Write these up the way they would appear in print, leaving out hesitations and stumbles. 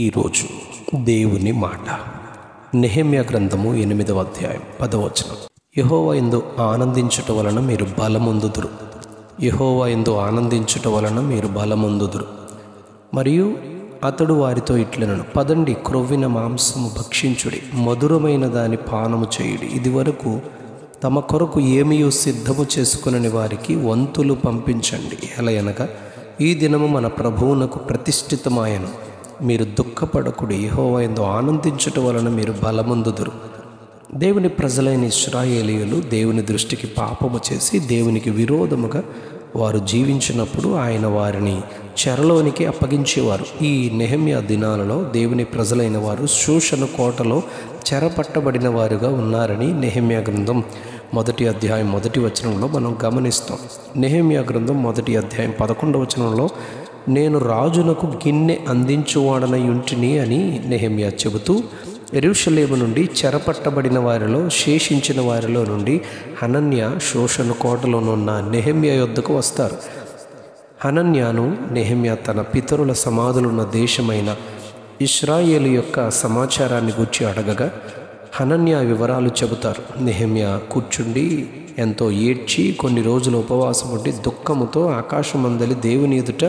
ఈరోజు దేవుని మాట నెహెమ్యా గ్రంథము 8వ అధ్యాయం 10వ వచనం. యెహోవా యందు ఆనందించుట వలన మీరు బలమొందుదురు. యెహోవా యందు ఆనందించుట వలన మీరు బలమొందుదురు. మరియు అతడు వారితో ఇట్లనెను, పదండి, క్రొవ్విన మాంసము భక్షించుడి, మధురమైన దాని పానము చేయుడి. ఇదివరకు తమ కొరకు ఏమియో సిద్ధము చేసుకునని వారికి వంతులు పంపించండి. ఎలయనగా ఈ దినము మన ప్రభువునకు ప్రతిష్ఠితమాయను. మీరు దుఃఖపడకుడి, యెహోవా యందు ఆనందించుట వలన మీరు బలమొందుదురు. దేవుని ప్రజలైన ఇశ్రాయేలీయులు దేవుని దృష్టికి పాపము చేసి దేవునికి విరోధముగా వారు జీవించినప్పుడు ఆయన వారిని చెరలోనికి అప్పగించేవారు. ఈ నెహెమ్యా దినాలలో దేవుని ప్రజలైన వారు శూషణ కోటలో చెరపట్టబడిన వారుగా ఉన్నారని నెహెమ్యా గ్రంథం 1వ అధ్యాయం 1వ వచనంలో మనం గమనిస్తాం. నెహెమ్యా గ్రంథం 1వ అధ్యాయం 11వ వచనంలో నేను రాజునకు గిన్నె అందించువాడనై ఉంటిని అని నెహెమ్యా చెబుతూ, యెరూషలేము నుండి చెరపట్టబడిన వారిలో శేషించిన వారిలో నుండి హనన్యా శోషణ కోటలోనున్న నెహెమ్యా యొద్దకు వస్తారు. హనన్యాను నెహెమ్యా తన పితరుల సమాధులున్న దేశమైన ఇశ్రాయేలు యొక్క సమాచారాన్ని గూర్చి అడగగా హనన్యా వివరాలు చెబుతారు. నెహెమ్యా కూర్చుండి ఎంతో ఏడ్చి కొన్ని రోజులు ఉపవాసం ఉండి దుఃఖముతో ఆకాశమందలి దేవుని ఎదుట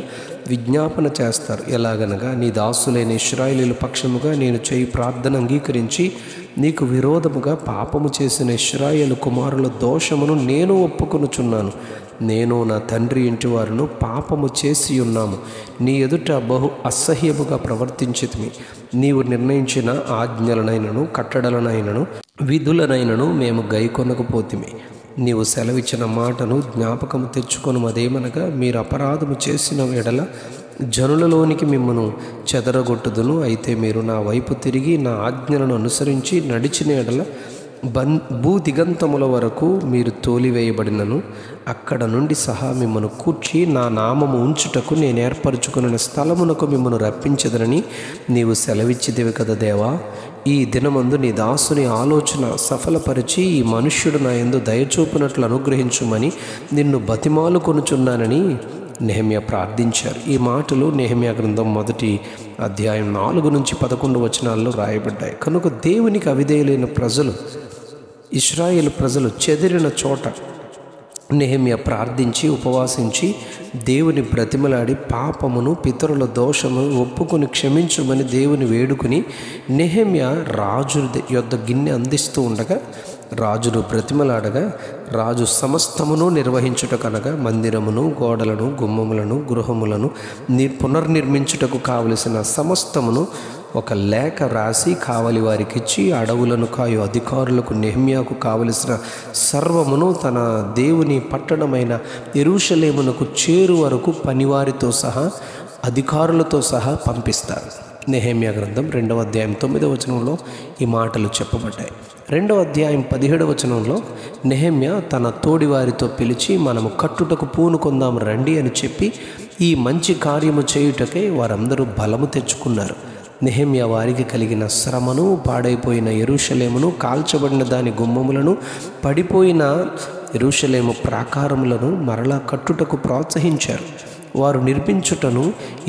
విజ్ఞాపన చేస్తారు. ఎలాగనగా, నీ దాసులైన ఇశ్రాయేలీయుల పక్షముగా నేను చేయి ప్రార్థన అంగీకరించి నీకు విరోధముగా పాపము చేసిన ఇశ్రాయేలు కుమారుల దోషమును నేను ఒప్పుకొనుచున్నాను. నేను నా తండ్రి ఇంటి వారును పాపము చేసి ఉన్నాము. నీ ఎదుట బహు అసహ్యముగా ప్రవర్తించితిమి. నీవు నిర్ణయించిన ఆజ్ఞలనైనను కట్టడలనైనను విధులనైనను మేము గైకొనకపోతిమి. నీవు సెలవిచ్చిన మాటను జ్ఞాపకము తెచ్చుకొనుమదేమనగా, మీరు అపరాధము చేసిన ఎడల జనులలోనికి మిమ్మను చెదరగొట్టుదును. అయితే మీరు నా వైపు తిరిగి నా ఆజ్ఞలను అనుసరించి నడిచిన ఎడల భూదిగంతముల వరకు మీరు తోలివేయబడినను అక్కడ నుండి సహా మిమ్మను కూర్చి నా నామము ఉంచుటకు నేను ఏర్పరచుకున్న స్థలమునకు మిమ్మను రప్పించదనని నీవు సెలవిచ్చిదివి కదా దేవా. ఈ దినమందు నీ దాసుని ఆలోచన సఫలపరిచి ఈ మనుష్యుడు నా యందు దయచూపునట్లు అనుగ్రహించుమని నిన్ను బతిమాలు కొనుచున్నానని నెహెమ్యా ప్రార్థించారు. ఈ మాటలు నెహెమ్యా గ్రంథం 1వ అధ్యాయం 4 నుంచి 11 వచనాల్లో రాయబడ్డాయి. కనుక దేవునికి అవిధేయులైన ప్రజలు, ఇశ్రాయేలు ప్రజలు చెదిరిన చోట నెహెమ్యా ప్రార్థించి ఉపవాసించి దేవుని బ్రతిమలాడి పాపమును పితరుల దోషమును ఒప్పుకొని క్షమించమని దేవుని వేడుకుని నెహెమ్యా రాజు యొద్ద గిన్నె అందిస్తూ ఉండగా రాజును బ్రతిమలాడగా రాజు సమస్తమును నిర్వహించుటకనగా మందిరమును, గోడలను, గుమ్మములను, గృహములను పునర్నిర్మించుటకు కావలసిన సమస్తమును ఒక లేఖ రాసి కావలి వారికి ఇచ్చి, అడవులను కాయు అధికారులకు నెహెమ్యాకు కావలసిన సర్వమును తన దేవుని పట్టణమైన యెరూషలేమునకు చేరు వరకు పనివారితో సహా అధికారులతో సహా పంపిస్తారు. నెహెమ్యా గ్రంథం 2వ అధ్యాయం 9వ వచనంలో ఈ మాటలు చెప్పబడ్డాయి. 2వ అధ్యాయం 17వ వచనంలో నెహెమ్యా తన తోడివారితో పిలిచి, మనము కట్టుటకు పూనుకొందాం రండి అని చెప్పి ఈ మంచి కార్యము చేయుటకై వారందరూ బలము తెచ్చుకున్నారు. నెహెమ్యా వారికి కలిగిన శ్రమను, పాడైపోయిన యెరూషలేమును, కాల్చబడిన దాని గుమ్మములను, పడిపోయిన యెరూషలేము ప్రాకారములను మరలా కట్టుటకు ప్రోత్సహించారు. వారు నిర్మించుటను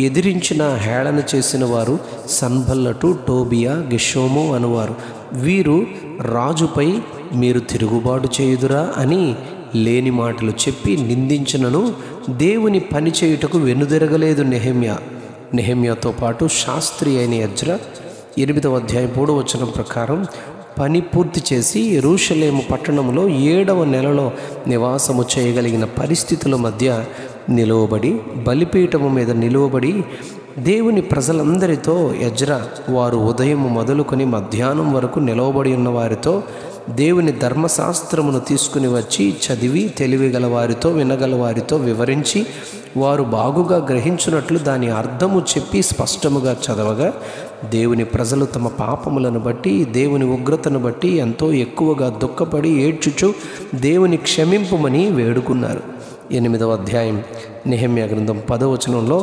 ఎదిరించిన హేళన చేసిన వారు సన్బల్లటు, టోబియా, గెషోము అనువారు. వీరు రాజుపై మీరు తిరుగుబాటు చేయుదురా అని లేని మాటలు చెప్పి నిందించినను దేవుని పని చేయుటకు వెనుదిరగలేదు నెహెమ్యా. నెహెమ్యాతో పాటు శాస్త్రి అయిన ఎజ్రా 8వ అధ్యాయం 3వ వచనం ప్రకారం పని పూర్తి చేసి యెరూషలేము పట్టణంలో 7వ నెలలో నివాసము చేయగలిగిన పరిస్థితుల మధ్య నిలువబడి, బలిపీఠము మీద నిలువబడి దేవుని ప్రజలందరితో ఎజ్రా వారు ఉదయం మొదలుకొని మధ్యాహ్నం వరకు నిలవబడి ఉన్న వారితో దేవుని ధర్మశాస్త్రమును తీసుకుని వచ్చి చదివి తెలివిగల వారితో వినగల వారితో వివరించి వారు బాగుగా గ్రహించున్నట్లు దాని అర్థము చెప్పి స్పష్టముగా చదవగా దేవుని ప్రజలు తమ పాపములను బట్టి దేవుని ఉగ్రతను బట్టి ఎంతో ఎక్కువగా దుఃఖపడి ఏడ్చుచు దేవుని క్షమింపుమని వేడుకున్నారు. 8వ అధ్యాయం నెహెమ్యా గ్రంథం 10వ వచనంలో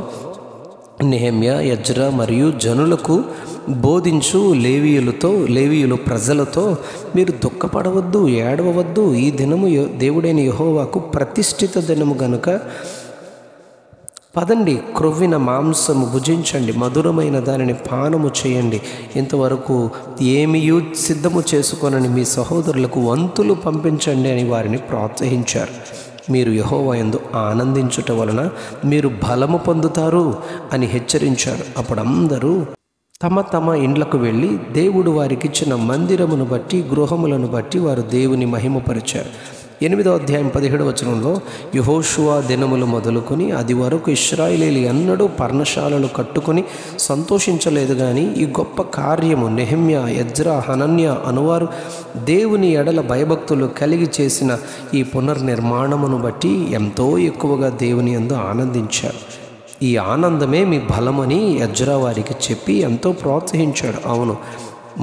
నెహెమ్యా, ఎజ్రా మరియు జనులకు బోధించు లేవీయులు ప్రజలతో, మీరు దుఃఖపడవద్దు, ఏడవవద్దు. ఈ దినము దేవుడైన యెహోవాకు ప్రతిష్ఠిత దినము గనుక పదండి, క్రొవ్విన మాంసము భుజించండి, మధురమైన దానిని పానము చేయండి. ఇంతవరకు ఏమీయూ సిద్ధము చేసుకొనని మీ సహోదరులకు వంతులు పంపించండి అని వారిని ప్రోత్సహించారు. మీరు యెహోవా యందు ఆనందించుట వలన మీరు బలము పొందుతారు అని హెచ్చరించారు. అప్పుడు అందరూ తమ తమ ఇండ్లకు వెళ్ళి దేవుడు వారికిచ్చిన మందిరమును బట్టి, గృహములను బట్టి వారు దేవుని మహిమపరిచారు. 8వ అధ్యాయం 17వ వచనంలో, యెహోషువ దినములు మొదలుకొని అది వరకు ఇశ్రాయేలీయులు ఎన్నడూ పర్ణశాలలు కట్టుకొని సంతోషించలేదు. కానీ ఈ గొప్ప కార్యము నెహెమ్యా, ఎజ్రా, హనన్య అనువారు దేవుని ఎడల భయభక్తులు కలిగి చేసిన ఈ పునర్నిర్మాణమును బట్టి ఎంతో ఎక్కువగా దేవుని యందు ఆనందించారు. ఈ ఆనందమే మీ బలమని ఎజ్రా వారికి చెప్పి ఎంతో ప్రోత్సహించాడు. అవును,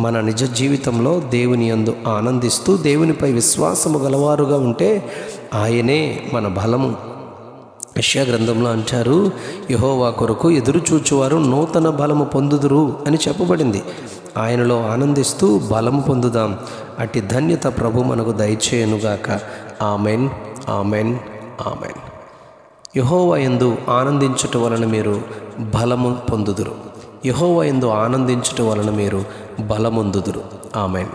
మన నిజ జీవితంలో దేవుని యందు ఆనందిస్తూ దేవునిపై విశ్వాసము గలవారుగా ఉంటే ఆయనే మన బలము. యెషయా గ్రంథంలో అంటారు, యెహోవా కొరకు ఎదురుచూచువారు నూతన బలము పొందుదురు అని చెప్పబడింది. ఆయనలో ఆనందిస్తూ బలము పొందుదాం. అట్టి ధన్యత ప్రభు మనకు దయచేయనుగాక. Amen, amen, amen. యెహోవా యందు ఆనందించుట వలన మీరు బలము పొందుదురు. యెహోవా యందు ఆనందించుట వలన మీరు బలమొందుదురు. ఆమెన్.